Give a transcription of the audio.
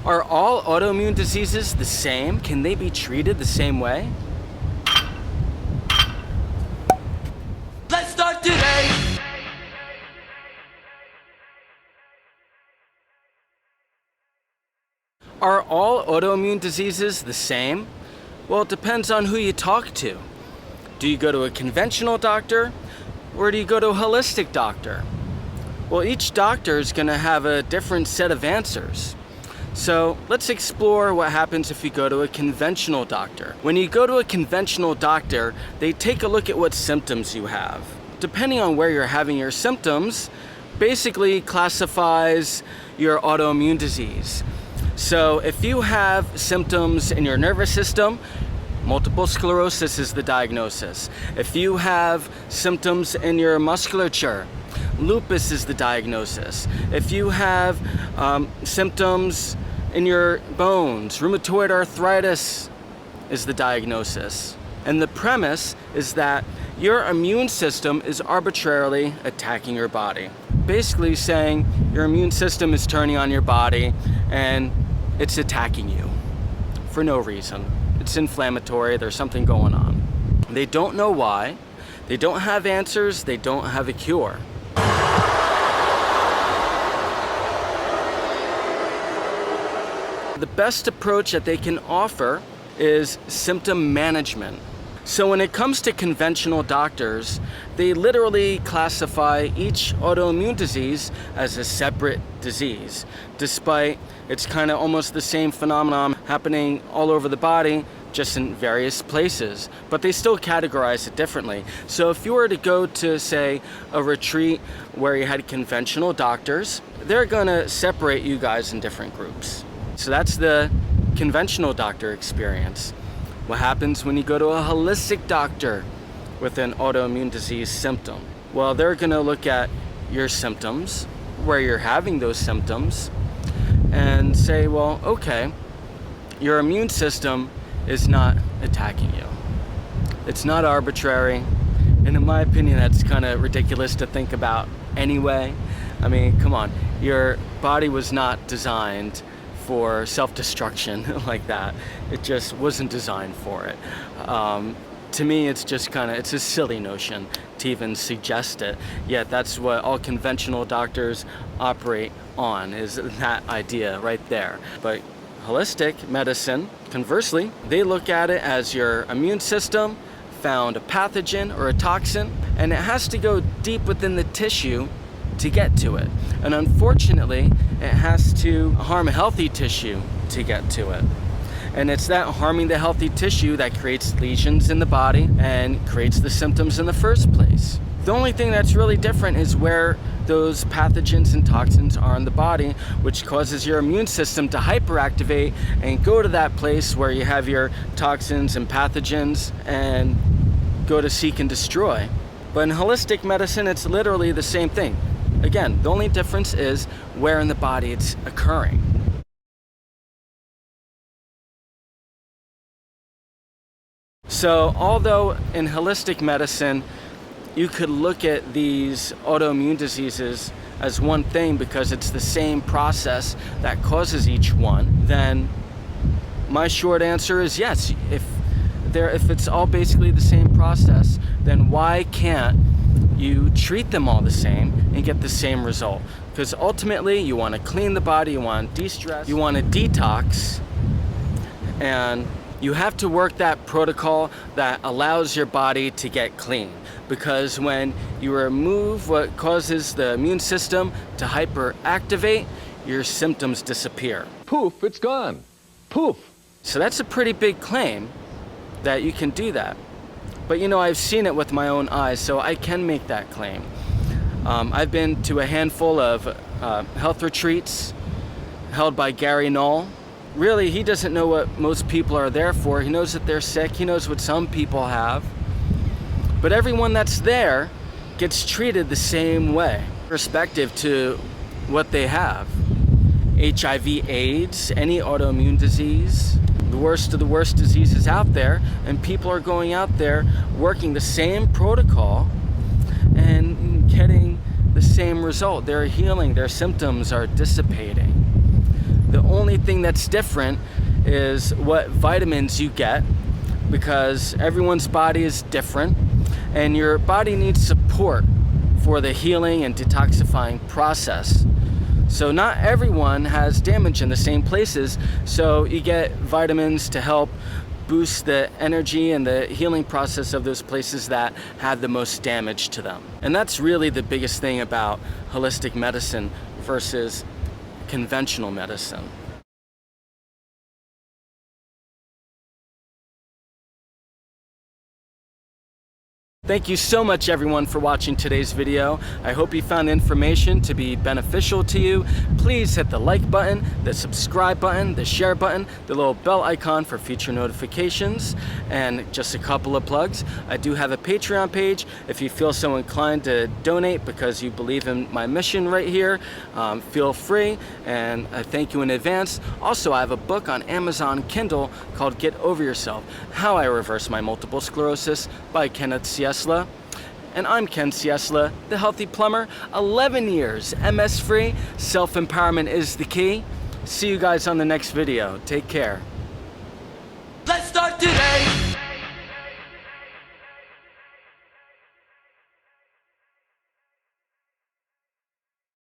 Are all autoimmune diseases the same? Can they be treated the same way? Let's start today. Are all autoimmune diseases the same? Well, it depends on who you talk to. Do you go to a conventional doctor or do you go to a holistic doctor? Well, each doctor is going to have a different set of answers. So let's explore what happens if you go to a conventional doctor. When you go to a conventional doctor, they take a look at what symptoms you have. Depending on where you're having your symptoms, basically classifies your autoimmune disease. So if you have symptoms in your nervous system, multiple sclerosis is the diagnosis. If you have symptoms in your musculature, lupus is the diagnosis. If you have symptoms in your bones, rheumatoid arthritis is the diagnosis. And the premise is that your immune system is arbitrarily attacking your body. Basically saying your immune system is turning on your body and it's attacking you for no reason. It's inflammatory, there's something going on. They don't know why, they don't have answers, they don't have a cure. The best approach that they can offer is symptom management. So when it comes to conventional doctors, they literally classify each autoimmune disease as a separate disease, despite it's kind of almost the same phenomenon happening all over the body, just in various places, but they still categorize it differently. So if you were to go to, say, a retreat where you had conventional doctors, they're gonna separate you guys in different groups. So that's the conventional doctor experience. What happens when you go to a holistic doctor with an autoimmune disease symptom? Well, they're gonna look at your symptoms, where you're having those symptoms, and say, well, okay, your immune system is not attacking you. It's not arbitrary, and in my opinion, that's kind of ridiculous to think about anyway. I mean, come on, your body was not designed for self-destruction like that. It just wasn't designed for it. To me, it's just it's a silly notion to even suggest it, yet that's what all conventional doctors operate on, is that idea right there. But holistic medicine, conversely, they look at it as your immune system found a pathogen or a toxin, and it has to go deep within the tissue to get to it. And unfortunately, it has to harm healthy tissue to get to it. And it's that harming the healthy tissue that creates lesions in the body and creates the symptoms in the first place. The only thing that's really different is where those pathogens and toxins are in the body, which causes your immune system to hyperactivate and go to that place where you have your toxins and pathogens and go to seek and destroy. But in holistic medicine, it's literally the same thing. Again, the only difference is where in the body it's occurring. So although in holistic medicine, you could look at these autoimmune diseases as one thing because it's the same process that causes each one, then my short answer is yes. If it's all basically the same process, then why can't you treat them all the same and get the same result? Because ultimately you want to clean the body, you want to de-stress, you want to detox, and you have to work that protocol that allows your body to get clean. Because when you remove what causes the immune system to hyperactivate, your symptoms disappear. Poof, it's gone. Poof. So that's a pretty big claim that you can do that. But you know, I've seen it with my own eyes, so I can make that claim. I've been to a handful of health retreats held by Gary Null. Really, he doesn't know what most people are there for. He knows that they're sick. He knows what some people have. But everyone that's there gets treated the same way, respective to what they have. HIV, AIDS, any autoimmune disease, the worst of the worst diseases out there, and people are going out there working the same protocol and getting the same result. They're healing, their symptoms are dissipating. The only thing that's different is what vitamins you get, because everyone's body is different and your body needs support for the healing and detoxifying process. So not everyone has damage in the same places, so you get vitamins to help boost the energy and the healing process of those places that had the most damage to them. And that's really the biggest thing about holistic medicine versus conventional medicine. Thank you so much everyone for watching today's video. I hope you found the information to be beneficial to you. Please hit the like button, the subscribe button, the share button, the little bell icon for future notifications. And just a couple of plugs. I do have a Patreon page if you feel so inclined to donate because you believe in my mission right here. Feel free, and I thank you in advance. Also, I have a book on Amazon Kindle called Get Over Yourself, How I Reverse My Multiple Sclerosis by Kenneth Ciesla. And I'm Ken Ciesla, the Healthy Plumber. 11 years, MS free, self-empowerment is the key. See you guys on the next video. Take care.